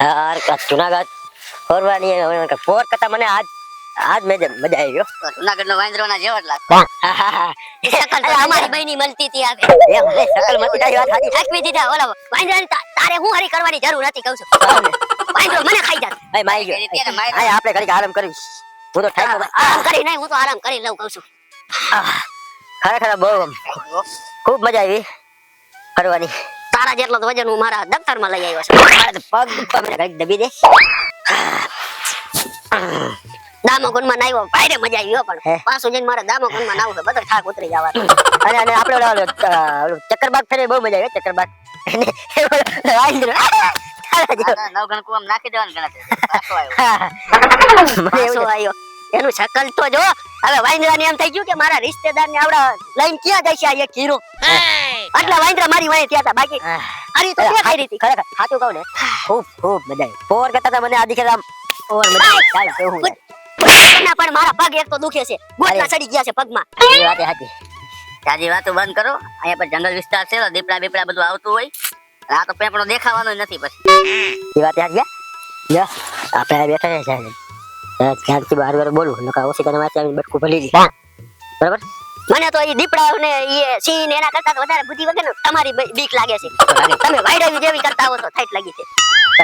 यार जूनागढ़ ફરવાની પોર કરતા મને આજ મજા આવી ગયો. જૂનાગઢ નો વાંદરોના જેવો જ લાગે. શકલ તો અમારી બહેની મળતી હતી આવે. એમ ને શકલ મતી તારી વાત સાચી. આકવી દીધા ઓલા વાંદરાને તારે હું હરી કરવાની જરૂર નથી કહું છું. વાંદરો મને ખાઈ જાત. એ માઈ ગયો. આ આપણે ઘડી આરામ કરીશ. હું તો ઠાકો આરામ કરી નહીં, હું તો આરામ કરી લઉં કહું છું. ખરેખર બહુ ખૂબ મજા આવી ફરવાની. તારા જેટલો તો વજન હું મારા દફતરમાં લઈ આવ્યો છું. મારે તો પગ મને ઘડી દબી દે. દામોગુણમાં નાયો પાયરે મજા આવી હો, પણ પાછું જઈને મારે દામોગુણમાં નાવું તો બધો થાક ઉતરી જવાનો. અને આપણે ઓલો ચક્કરબાગ ફેરે બહુ મજા આવી. ચક્કરબાગ નવગણ કુવામાં નાખી દેવાનું ગણતરી. પાછો આવ્યો એનું શકલ તો જો. હવે વાંદરાને એમ થઈ ગયું કે મારા રિશ્તેદારને આવડા લઈને ક્યાં જાય છે આ એક હીરો. આટલા વાંદરા મારી વાંહે થયા હતા, બાકી હરી તો બે થઈ હતી. ખરેખર સાચું કહું ને ખૂબ મજા આવી. પોર કરતા તો મને આ દીખે આમ ઓર મજા આવી. ચાલ કેવું પણ મારા પગ એક તો દુખે છે, ગોટલા ચડી ગયા છે પગમાં. એ વાત સાચી. તાજી વાતો બંધ કરો. અહીંયા પર જંગલ વિસ્તાર છે, દીપડા બીપડા બધું આવતું હોય. આ તો પેપડો દેખાવાનો નથી પછી. એ વાત સાચી. જા આપણે બેઠા છે સાહેબ. ક્યાંથી બાર બોલું નકા ઓછી તને વાંચી આવીને બટકું ભલી દી. બરાબર. મને તો એ દીપડા ને એ સિંહ ને એના કરતા તો વધારે બુદ્ધિ વગર તમારી બીક લાગે છે. તમે વાયડાવી જેવી કરતા હો તો થાઈટ લાગી છે.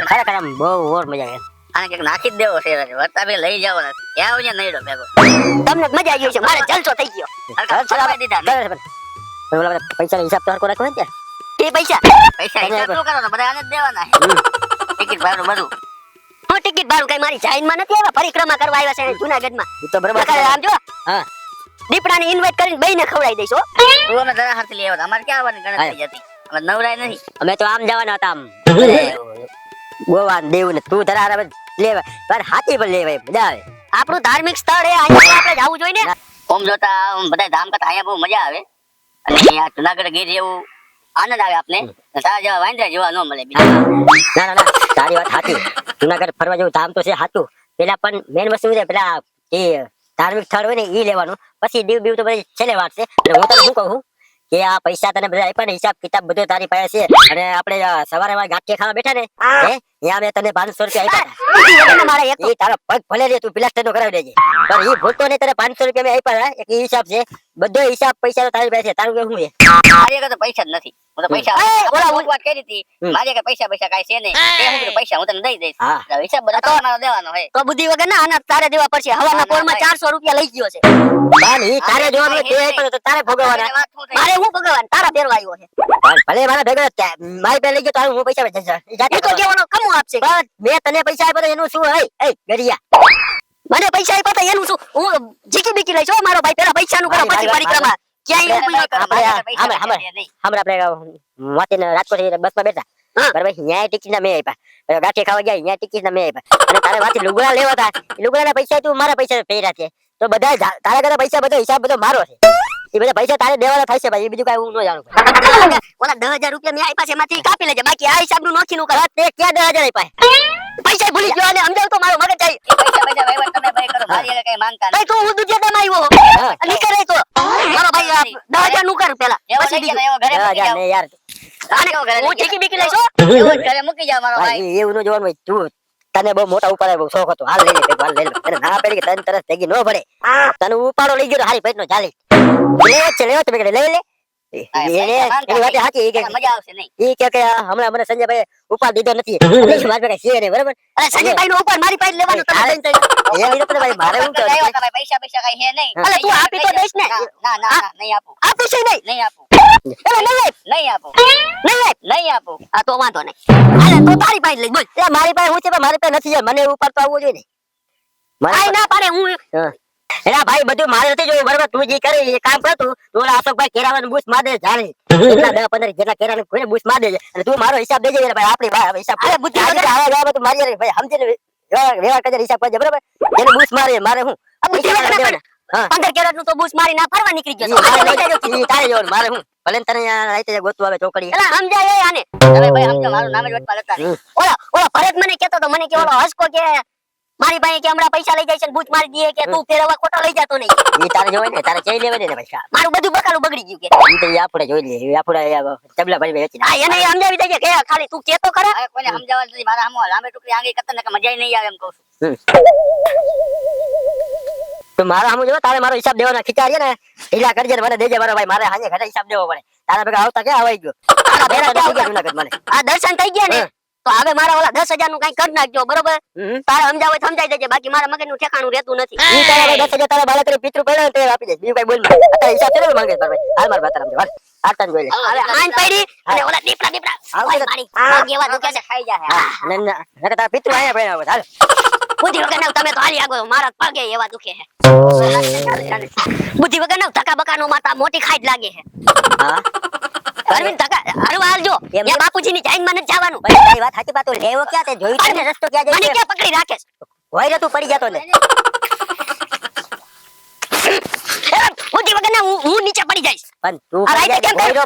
ખરેખર આમ બહુ ઓર મજા આવે. આને કંઈક નાખી જ દેવો છે, વર્તા બે લઈ જાવ ને ક્યાં આવજે નઈડો ભેગો. તમને મજા આવી છે, મારે જલસો થઈ ગયો. હલકા દીધા ને. ઓલા પૈસાનો હિસાબ તો હરકો રાખવો ને ત્યાં. એ પૈસા હિસાબ શું કરો? બધા આને જ દેવાના. ટિકિટ ભાડું બધું. હું ટિકિટ ભાડું કઈ મારી જાઈનમાં નથી આવ્યા, પરિક્રમા કરવા આવ્યા છે જૂનાગઢમાં. એ તો બરાબર. આમ જો હા, દીપડાને ઇન્વાઇટ કરીને બેયને ખવડાવી દઈશ હો. તું અમે દરા હાથે લેવા અમારે ક્યાં આવવાની ગણતરી હતી. અમે નવરાય નહીં. અમે તો આમ જવાના હતા આમ ગોવા દેવ ને તું ધરા લેવા પર હાથી પર લેવાય મજા આવે. આપણું ધાર્મિક સ્થળ એ અહીંયા આપણે જવું જોઈએ ને. ઓમ જોતા બધા ધામ કરતા અહીંયા બહુ મજા આવે. અને અહીંયા જૂનાગઢ ગીર જેવું આનંદ આવે આપને. તારા જેવા વાંદરા જેવા ન મળે બીજા. ના તારી વાત સાચી. જૂનાગઢ ફરવા જેવું ધામ તો છે સાચું. પેલા પણ મેન વસ્તુ છે પેલા એ ધાર્મિક સ્થળ હોય ને એ લેવાનું. પછી દીવ બીવ તો બધી છેલ્લે વાત છે. એટલે હું તને શું કહું કે આ પૈસા તને બધા આપ્યા ને હિસાબ કિતાબ બધો તારી પાસે છે. અને આપણે સવારે ગાંઠિયા ખાવા બેઠા ને ત્યાં મેં તને 500 રૂપિયા આપ્યા. તારા પગ ભલે રે તું પ્લાસ્ટર નો કરાવી દેજે, પણ એ ભૂલતો ને તને 500 રૂપિયા મેં આપ્યા. એક હિસાબ છે, બધો હિસાબ પૈસા તો તારી પાસે. તારું કેવું છે? મારી આગળ તો પૈસા જ નથી. હું તો પૈસા ઓલા હું વાત કરી હતી. મારી આગળ પૈસા કાઈ છે નહીં. એ હું પૈસા હું તને દઈ દઈશ. હિસાબ બધા તમારો દેવાનો હોય. તો બુદ્ધિ વગર ના આના તારે દેવા પડશે. હવાના પોરમાં 400 રૂપિયા લઈ ગયો છે. તારે જોવાનું તે આપ્યો તો તારે ભોગવવાના. મારે હું ભગવાન તારા બેરવા આવ્યો છે. ભલે મારા ભેગો મારી પાસે લઈ ગયો તો હું પૈસા એ તો કેવાનો કમો આપશે. મેં તને પૈસા આપ્યો એનું શું? હે ગરિયા, મને પૈસા આપ્યા તો એનું શું? હું જીકી બીકી લઈશ હો મારો ભાઈ. પેલા પૈસાનું કરો પછી પરિક્રમા. ક્યાંય આપણે વાંચીને રાજકોટ બસમાં બેઠા બરાબર. ન્યાય ટિકિટ ના મેં આપ્યા. ગાંઠિયા ખાવા ગયા ન્યાય ટિકિટ ના મેં આપ્યા. અને તારે વાંચી લુગડા લેવા હતા, લુગડા ના પૈસા તું મારા પૈસા પહેર્યા છે. તો બધા તારા ઘરે પૈસા બધો હિસાબ બધો મારો છે. એ બધા પૈસા તારે દેવાના થાય છે ભાઈ. એ બીજું કઈ હું ન જાણું. ઓલા 10,000 રૂપિયા મેં આપ્યા છે એમાંથી કાપી લેજે. બાકી આ હિસાબ નું નોખી નું કર. તે ક્યાં 10,000 આપ્યા? પૈસા ભૂલી ગયો અને સમજાવ તો મારો મગજ જાય. પૈસા વહીવટ તમે ભાઈ કરો. મારી આગળ કઈ માંગતા નહીં. તું હું દુજેદામાં આવ્યો નીકળે તો મારો ભાઈ 10,000 નું કર પેલા. પછી બીજું યાર હું ઠીકી બીકી લઈશ હો. એવું ઘરે મૂકી જા મારો ભાઈ. એવું ન જોવાનું હોય. તું તને બહુ મોટા ઉપાડે બહુ શોખ હતો. હાલ લઈ લે, હાલ લઈ લે. તને ના પડી કે તને તરસ ભેગી ન પડે. તને ઉપાડો લઈ ગયો હારી પેટ નો ચાલી લેવો છે લઈ લે. એની વાત સાચી. મજા આવશે નહીં. એ કે હમણાં મને સંજયભાઈ ઉપાડ દીધો નથી. મારી પાસે છે નહીં બરાબર. અરે સંજયભાઈ નો ઉપાડ મારી પાસે લેવાનો તમે ભાઈ મારે શું તમે પૈસા કઈ હે નહીં. અરે તું આપી તો દઈશ ને. ના નહીં આપું. આપું છે નહીં આપું. નહીં આપું. નહીં આપું. આ તો વાંધો નહીં. હાલે તો તારી પાસે લઈ બોલ. મારી પાસે હું છે પણ મારી પાસે નથી. મને ઉપર તો આવવું જોઈએ ને. મારી ના પાડે હું. એલા ભાઈ બધું મારે નથી જોયું બરાબર. તું જે કરે એ કામ કરતું. તું ઓલા અશોકભાઈ કેરાવાનું બૂસ માર દે જાણે. એટલા 10-15 જેટલા કેરાને કોઈને બૂસ માર દેજે. અને તું મારો હિસાબ દેજે ભાઈ. આપણી ભાઈ હિસાબ અરે બુદ્ધિ આવા જાવ તું મારી ભાઈ સમજીને વ્યવહાર કરજે. હિસાબ કરજે બરાબર. એને બૂસ મારે હું આ બુદ્ધિ વગર 15 કેરેટ નું તો બૂસ મારી ના ફરવા નીકળી ગયો. તારે જવાનું મારે હું ભલે તને રાઈતે ગોતું આવે ચોકડી. એલા સમજાય આને. હવે ભાઈ સમજો મારું નામ જ વટવા લેતા નહીં. ઓલા ભરત મને કહેતો તો મને કે ઓલો હસકો કે મારી પાસે કે હમણાં પૈસા લઈ જાય છે ને બૂચ મારી દે કે તું ફેરવા ખોટો લઈ જાતો નહીં. ઈ તારે જોઈ ને તારે ચઈ લેવા દે ને પૈસા. મારું બધું બકાલું બગડી ગયું કે. ઈ તો ઈ આપણે જોઈ લે. ઈ આપણે તબલા ભરી વેચી. હા એને સમજાવી દેજે કે ખાલી તું કેતો ખરા. હવે કોઈને સમજાવવા નથી મારા હમો લાંબે ટુકડી આંગી કરતા ને કે મજા નહીં આવે એમ કહું છું. તો મારા હમુ જો તારે મારો હિસાબ દેવાનો ખીચાડીએ ને ઢીલા કરજે ને મને દેજે મારો ભાઈ. મારે હાજે ઘરે હિસાબ દેવો પડે. તારા ભેગા આવતા કે આવાઈ ગયો. તારા ભેગા થઈ ગયા જુનાગઢ મને. આ દર્શન થઈ ગયા ને તો હવે મારા ઓલા 10,000 નું કઈ કરી નાખજો બરોબર. તારે સમજાવે સમજાઈ દેજે બાકી મારા મગજનું ઠેકાણું રહેતું નથી. ઈ તારા 10,000 તારા બાળકને પિતૃ પડ્યો તે આપી દે. બીજું કઈ બોલ માં. અત્યારે હિસાબ ચેલો માંગે તાર ભાઈ. હાલ માર બાતારામ જો. આટન જોઈ લે. હવે આન પડી અને ઓલા દીપડા ઓય મારી આગ એવા દુખે છે ખાઈ જાહે. ને નકે તારા પિતૃ આયા પડ્યા હવે. હાલ બુદ્ધિ વગર ના તમે તો હાલી આગો મારા પગે એવા દુખે છે. બુદ્ધિ વગર ના ધક્કા બકા નો માતા મોટી ખાઈ જ લાગે છે. હા અરવિંદ ધક્કા હરવા હાલજો એ બાપુજીની જાઈન માં નથી જવાનું. ભાઈ તારી વાત સાચી પાતો લેવો ક્યાં તે જોઈ ને રસ્તો ક્યાં જાય મને ક્યાં પકડી રાખે છે. હોય રે તું પડી જતો ને. બુદ્ધિ વગર ના હું નીચે પડી જઈશ. પણ તું આ રાઈતે કેમ કર્યો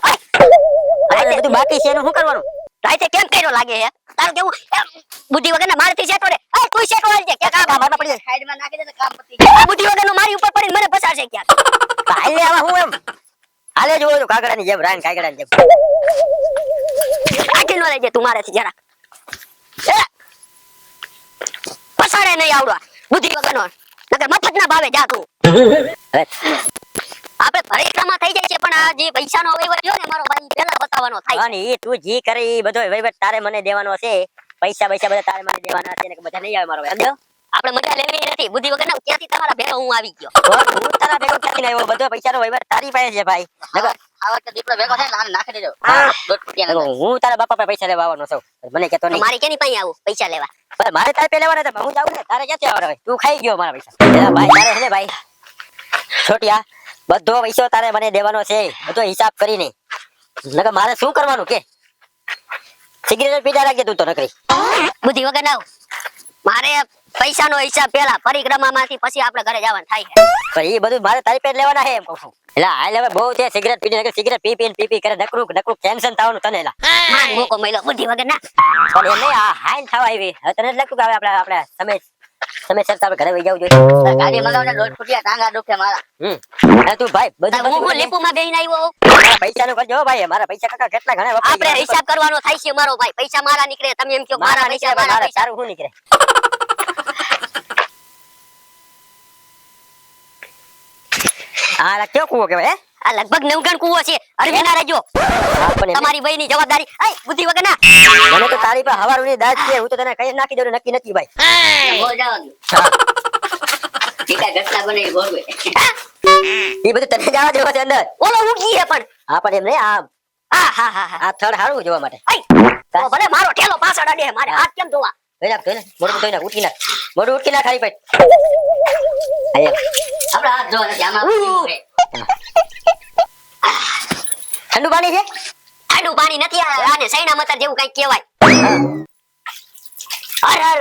રાઈતે બધું બાકી છે એનું શું કરવાનું. રાઈતે કેમ કર્યો લાગે છે તારું કેવું બુદ્ધિ વગર ના મારતી સેટો રે એ તું સેટો હાલજે કે કામ મારવા પડી જાય સાઈડ માં નાખી દે તો કામ પતી જાય. બુદ્ધિ વગર નો મારી ઉપર પડીને મને ફસાશે ક્યાં. હાલ લે આવા હું એમ હાલે જોવો તો કાગડાની જેમ રાન કાગડાની જેમ આખી નો લેજે તું મારેથી જરા પસાડે નહીં આવડવા બુદ્ધિ વગર નો નકર મફત ના ભાવે જા તું. આપણે પરિક્રમા થઈ જાય છે પણ આ જે પૈસાનો વહીવટ રહ્યો ને મારો ભાઈ પહેલા બતાવવાનો થાય. અને ઈ તું જી કરે ઈ બધો વહીવટ તારે મને દેવાનો છે. પૈસા બધા તારે મને દેવાના છે ને કે બધા નહીં આવે મારો ભાઈ સમજો. આપણે મજા લેવી નથી બુદ્ધિ વગર ના ક્યાંથી તમારા ભેગો હું આવી ગયો. હું તારા ભેગો ક્યાંથી આવ્યો બધો પૈસાનો વહીવટ તારી પાસે છે ભાઈ. આ વખતે દીપડો ભેગો થાય લાન નાખી દેજો. હું તારા બાપા પાસે પૈસા લેવા આવવાનો છું. મને કહેતો નહીં. મારી કેની પાસે આવું પૈસા લેવા. પણ મારે તારે પે લેવાના હતા હું જાઉં ને તારે ક્યાંથી આવવાના ભાઈ. તું ખાઈ ગયો મારા પૈસા. એલા ભાઈ તારે હે ને ભાઈ છોટિયા બધો પૈસો તારે મને દેવાનો છે બધો હિસાબ કરીને. નકર મારે શું કરવાનું કે સિગરેટ પીધા રાખજે તું તો નકરી. બુદ્ધિ વગર ના મારે પૈસાનો હિસાબ પેલા પરિક્રમામાંથી પછી આપણે ઘરે જવાનું થાય છે. પણ એ બધું મારે તારી પેટ લેવાના છે એમ કહું છું. એટલે હાલ હવે બહુ છે સિગરેટ પીને નકર સિગરેટ પી કરે નકરું ટેન્શન થવાનું તને એલા. માર મોકો મળ્યો બુદ્ધિ વગર ના. પણ એમ નહીં આ હાઈન થવા આવી હવે તને જ લાગતું કે હવે આપણે સમયસર તારે ઘરે વઈ જવું જોઈએ. ગાડી મંગાવને લોટ ફૂટ્યા ટાંગા દુખે મારા. અરે તું ભાઈ બધું હું લીપુમાં બેહીને આવ્યો. મારા પૈસાનું કરજો હો ભાઈ. મારા પૈસા કાકા કેટલા ઘણા વપરાઈ આપણે ગયા. હિસાબ કરવાનો થાય છે મારો ભાઈ. પૈસા મારા નીકળે તમે એમ કહો મારા પૈસા મારા પૈસા. તારું શું નીકળે. આ કયો કૂવો કહેવાય હે? આ લગભગ નવગણ કૂવો છે. અરવિંદ ના રહેજો તમારી ભાઈની જવાબદારી. એ બુદ્ધિ વગર ના મને તો તારી પર હવારુની દાજ છે. હું તો તને કઈ નાખી દઉં નક્કી નથી ભાઈ. બોલ જાવ ઠીક ઘટના બને બોલવે એ બધું તને જવા દેવા છે અંદર. ઓલો ઉગી છે પણ હા પણ એમ નહીં આ આ થડ હારું જોવા માટે. તો ભલે મારો ઠેલો પાછળ અડે મારે હાથ કેમ ધોવા. મોઢું ઉઠી નાખ ખાલી પેટ. આપણે હાથ ધોવા નથી આમાં ઠંડુ પાણી છે. ઠંડુ પાણી નથી આને સૈના મતર જેવું કઈક કહેવાય. હર હર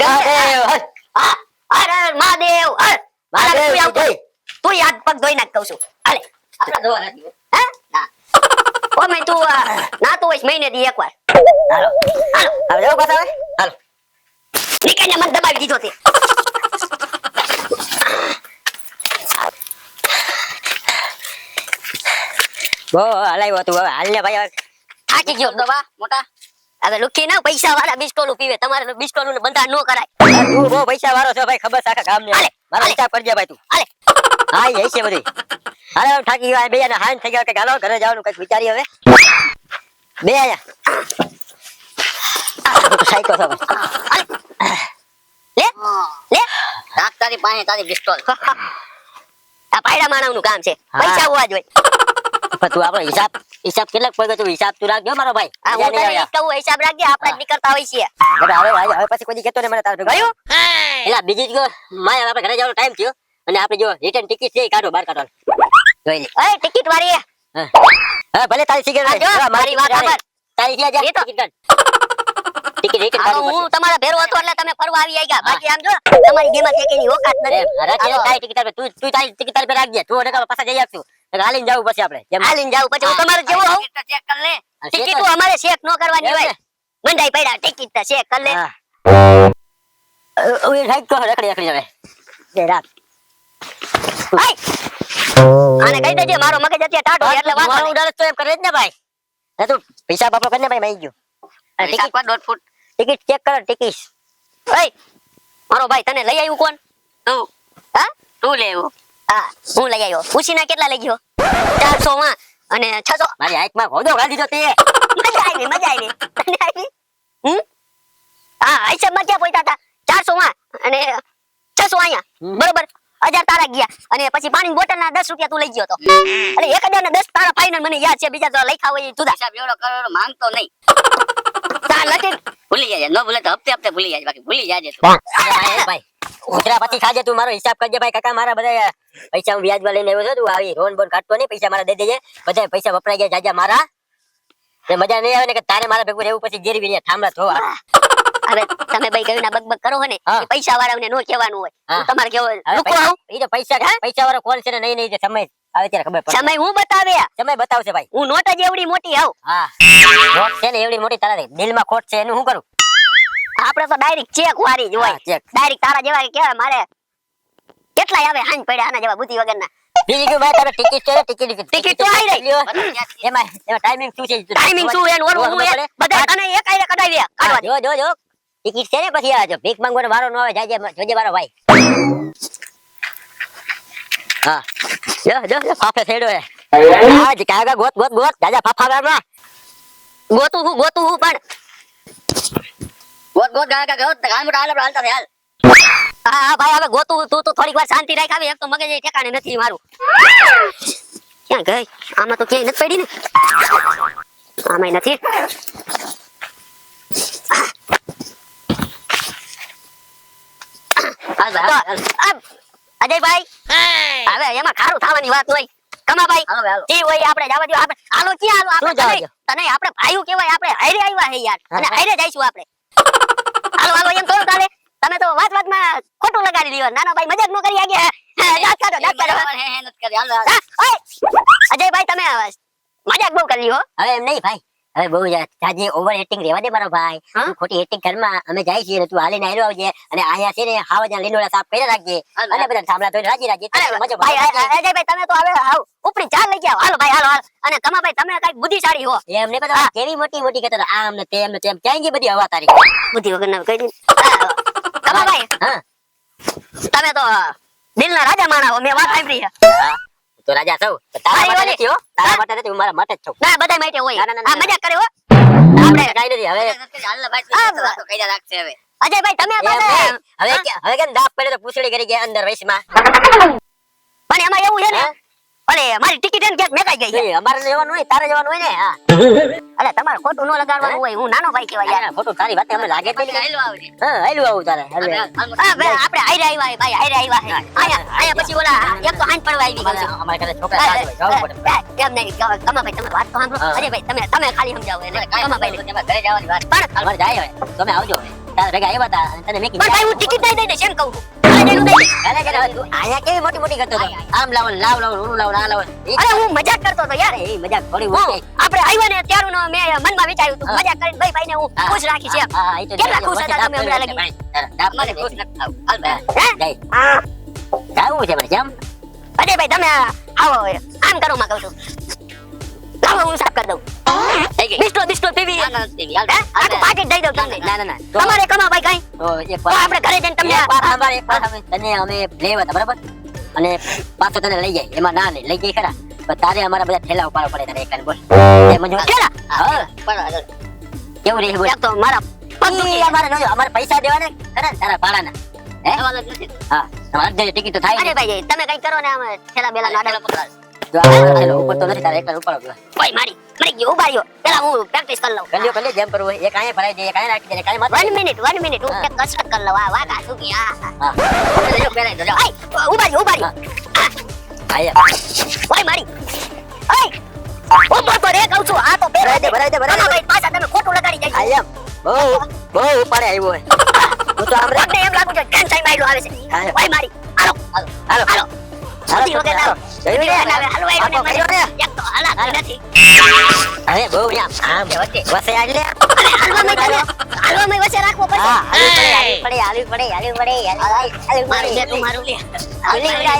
મહાદેવ, હર હર મહાદેવ હર મહાદેવ તું યાદ પગ ધોઈ નાખ કહું છું. હાલે આપણે ધોવા નથી હે ના ઓમે તું ના તો હોય મહિને દી એકવાર. હાલો હવે જેવો কথা આવે હાલો નીકળને મને દબાવી દીધો તે. બો હલાવ્યો તું હવે હાલ ને ભાઈ. હવે થાકી ગયો દવા મોટા. હવે લુકી ના પૈસા વાળા બિસ્ટોલું પીવે. તમારે બિસ્ટોલું ને બંધા નો કરાય. તું બહુ પૈસા વાળો છો ભાઈ. ખબર છે આખા ગામ ને. મારો હિસાબ કરજે ભાઈ તું. હાલે હા એ છે બધું. હાલે હવે થાકી ગયા બે ને હાન થઈ ગયા કે ગાલો ઘરે જવાનું કઈક વિચારી હવે બે આયા. સાઈકો છો ભાઈ. લે લે રાખ તારી પાસે તારી પિસ્તોલ. આ પાયડા માનવનું કામ છે. પૈસા હોવા જોઈએ. પણ તું આપણો હિસાબ કેટલાક પગે તું હિસાબ તું રાખજો મારો ભાઈ. આ હું તને ઈ કહું હિસાબ રાખજે. આપણે જ નીકળતા હોય છીએ. હવે પછી કોઈ કહેતો ને મને તાર ભેગું. એલા બીજી જ માય આપણે ઘરે જવાનો ટાઈમ થયો અને આપણે જો રિટર્ન ટિકિટ છે કાઢો બહાર કાઢો જોઈ લે. એ ટિકિટ વાળી હા ભલે તારી સિગરેટ મારી વાત સાંભળ. તારી ત્યાં જા ટિકિટ કાઢ. ટિકિટ હું તમારા ભેરો હતો એટલે તમે ફરવા આવી ગયા. બાકી આમ જો તમારી ગેમાં ઠેકેની ઓકાત નથી. તારી ટિકિટ તું તારી ટિકિટ તારી પર રાખજે. તું ઓડકા પાછા જઈ આપશું. હાલીને જાવું પછી આપણે જેમ હાલીને જાવ પછી હું તમારે જેવો આવું ચેક કર લે. ટિકિટ અમારે ચેક નો કરવાની હોય. મંડાઈ પડ્યા ટિકિટ તો ચેક કર લે. ઓય રાઈટ તો રખડી જાવે દે રાત આને કહી દેજે મારો મગજ અત્યારે ટાટો છે એટલે વાંધો મારો નહીં. ઉડાડે તો એમ કરે જ ને ભાઈ એ તું પૈસા બાપો કરીને ભાઈ મઈ ગયો અને પૈસા પર દોઢ ફૂટ. ટિકિટ ચેક કરો ટિકિટ ઓય મારો ભાઈ તને લઈ આવ્યું કોણ? તું. હા તું લઈ આવ્યો? હા હું લઈ આવ્યો. ઉછીના કેટલા લઈ ગયો? 400 માં અને 600. મારી હાઈટમાં હોદો ગાડી દીધો તે મજા આવી તને આવી? હા હિસાબમાં ક્યાં પહોંચ્યા હતા? 400 માં અને 600 અહીંયા બરોબર 1000 તારા ગયા અને પછી પાણી બોટલ ના 10 રૂપિયા તું લઈ ગયો તો એટલે 1000 ને 10 તારા ફાઈનલ મને યાદ છે બીજા તો લખ્યા હોય તું હિસાબ એવડો કરોડો માંગતો નહીં તાર લખી ભૂલી જાય નો ભૂલે તો હપ્તે હપ્તે ભૂલી જાય બાકી ભૂલી જાજે તું ભાઈ ઉતરા પછી ખાજે તું મારો હિસાબ કરજે ભાઈ કાકા મારા બધા પૈસા હું વ્યાજમાં લઈને આવ્યો છું તું આવી રોન બોન કાઢતો નહીં પૈસા મારા દે દેજે બધા પૈસા વપરાઈ ગયા જાજા મારા ને મજા નહીં આવે ને કે તારે મારા ભેગું રહેવું પછી ગેરવી રહ્યા થાંભલા ધોવા હવે તમે ભાઈ ગયું ના બકબક કરો ને હા. પૈસા વાળાને નો કહેવાનું હોય હા. તમારે કેવો હવે લુકો આવું એ તો પૈસા વાળો કોણ છે ને નહીં નહીં જે સમય આવે ત્યારે ખબર પડે સમય હું બતાવે સમય બતાવશે ભાઈ હું નોટ જ એવડી મોટી આવ હા ખોટ છે ને એવડી મોટી તારા દિલમાં ખોટ છે એનું શું કરું આપણે તો ડાયરેક્ટ ચેક વારી જ હોય હા, check. ડાયરેક્ટ તારા જેવા કે કહેવાય મારે કેટલાય આવે હાંજ પડ્યા આના જેવા બુદ્ધિ વગરના બીજી કયું ભાઈ તારે ટિકિટ છે ટિકિટ તો આવી રહી. એમાં ટાઈમિંગ શું છે ટાઈમિંગ શું એનું ઓરવું હું એ બધા તને એક આઈને કઢાવી કાઢવા દે. જો ટિકિટ છે ને પછી આ જો ભીખ માંગવાનો વારો ન આવે જાજે જોજે મારો ભાઈ હા જો ફાફે છેડો હે આજ કાગા ગોત જાજા ફાફા વાળા ગોતું હું પણ ગોત ગાગા ગોત ગામ હાલ હાલતા હાલ હા ભાઈ હવે ગોતું તું તો થોડીક વાર શાંતિ રાખ આવે એક તો મગજ એ ઠેકાણે નથી મારું ક્યાં ગઈ આમાં તો ક્યાંય નથી પડી ને આમાંય નથી અજયભાઈ હવે એમાં ખારું થવાની વાત હોય કમાભાઈ ઈ હોય આપણે જવા દો આપણે હાલો ક્યાં હાલો આપણે તને આપણે ભાઈઓ કહેવાય આપણે હારે આવ્યા હે યાર અને હારે જઈશું આપણે હાલો એમ થોડું ચાલે તમે તો વાતમાં ખોટું લગાડી લીધું નાના ભાઈ મજાક નો કરી આગે દાંત કાઢો અજયભાઈ તમે મજાક બહુ કરી હો હવે એમ નહીં ભાઈ હવે બહુ જાજે ઓવર એક્ટિંગ રહેવા દે મારો ભાઈ તું ખોટી એક્ટિંગ ઘરમાં અમે જાય છીએ તું હાલીને આયલો આવજે અને અહીંયા છે ને હાવજા લીલોડા સાફ કરી રાખજે અને બધા થાંભલા તો રાજી ભાઈ અજયભાઈ તમે તો હવે આવ ઉપરી ચાલ લઈ ગયા હાલો ભાઈ હાલો અને કમાભાઈ તમે કઈક બુદ્ધિશાળી હો એમ ને બધા કેવી મોટી કહેતા હતા આમ ને તેમ ક્યાં ગઈ બધી હવા તારી બુદ્ધિ વગર ના કહી દે કમાભાઈ હા તમે તો દિલના રાજા માણા હો મેં વાત સાંભળી છે તો રાજા સૌ તારા માટે નથી હો તારા માટે નથી હું મારા માટે જ છું ના બધા માટે હોય આ મજાક કરે હો આપણે કાઈ નથી હવે અજયભાઈ તમે હવે કેમ દાપ પડે તો પૂછડી કરી ગયા અંદર વૈશમાં પણ એમાં એવું છે ને અરે મારી ટિકિટ એને ક્યાંક મેકાઈ ગઈ છે અમારે જવાનું હોય તારે જવાનું હોય ને હા અરે તમારે ખોટું ન લગાડવાનું હોય હું નાનો ભાઈ કહેવાય યાર ખોટું તારી વાત અમને લાગે જ નહીં હા હાલ્યું આવું તારે આપણે હારે આવ્યા ભાઈ હારે આવ્યા છે અહીંયા પછી ઓલા એક તો હાંજ પડવા આવી ગઈ અમારે ઘરે છોકરા જવું પડે એમ નહીં કમાભાઈ તમે વાત તો સાંભળો અજયભાઈ તમે ખાલી સમજાવો એને કમાભાઈ ઘરે જવાની વાત પણ અમારે જાય હવે તમે આવજો તારે ભેગા આવ્યા હતા અને તને મેકી પણ ભાઈ હું ટિકિટ નહીં દઈ દઈશ એમ કહું છું અહીંયા કેવી મોટી કરતો હતો આમ લાવો લાવ ઓલું લાવ આ લાવ અરે હું મજાક કરતો હતો યાર એ મજાક થોડી આપણે આવ્યા ને ત્યારનું મેં મનમાં વિચાર્યું હતું મજાક કરીને ભાઈ ને હું ખુશ રાખી છે કેટલા ખુશ હતા તમે હમણાં લગી જાવું છે મને કેમ અરે ભાઈ તમે આવો આમ કરો માં કહું છું લાવો હું સાફ કરી દઉં બિસ્ટો પીવી આખું પાકેટ દઈ દઉં તમને ના તમારે કમા ભાઈ કઈ તો એક તો આપણે ઘરે જઈને તમને તને અમે લેવા હતા બરાબર અને પાછો તને લઈ જાય એમાં ના લઈ જાય ખરા પણ તારે અમારા બધા ઠેલા ઉપાડવા પડે તારે એકલા બોલ એ મંજૂર ઠેલા હા કેવું રહે બોલ તો મારા અમારે પૈસા દેવાના ખરા તારા ભાડાના હે હા તમારે ટિકિટ તો થાય અરે ભાઈ તમે કઈ કરો ને આમ ઠેલા બેલા નાડા જો ઉપર તો નથી તારે એકલા ઉપાડો ઓય મરી ગયો ઉભા રહ્યો પેલા હું પ્રેક્ટિસ કરી લઉં કલ્યો જેમ કરવું હોય એક આયા ભરાઈ દે એક આયા રાખી દે એક આયા માથે 1 મિનિટ હું કે કસરત કરી લઉં આ વાગા શું કે હા ઉભા રહ્યો આયા ઓય મારી ઓય ઉભો તો રે કહું છું આ તો ભરાઈ દે ભાઈ પાછા તમે ખોટું લગાડી જાય આયા બહુ ઉપાડે આવ્યો હોય હું તો આમ મને એમ લાગુ છે કેમ સાઈ માઈલો આવે છે ઓય મારી હાલો હાલો હાલો વગર ના હાલો હાલો એક તો હાલા નથી હવે બહુ આમ વચ્ચે. વસે આજ લે હાલવામાં વચ્ચે રાખવો હા પડશે હાલવી પડે હાલવી પડે હાલવી પડે હાલવી પડે મારું બે તું મારું લે હાલવી પડે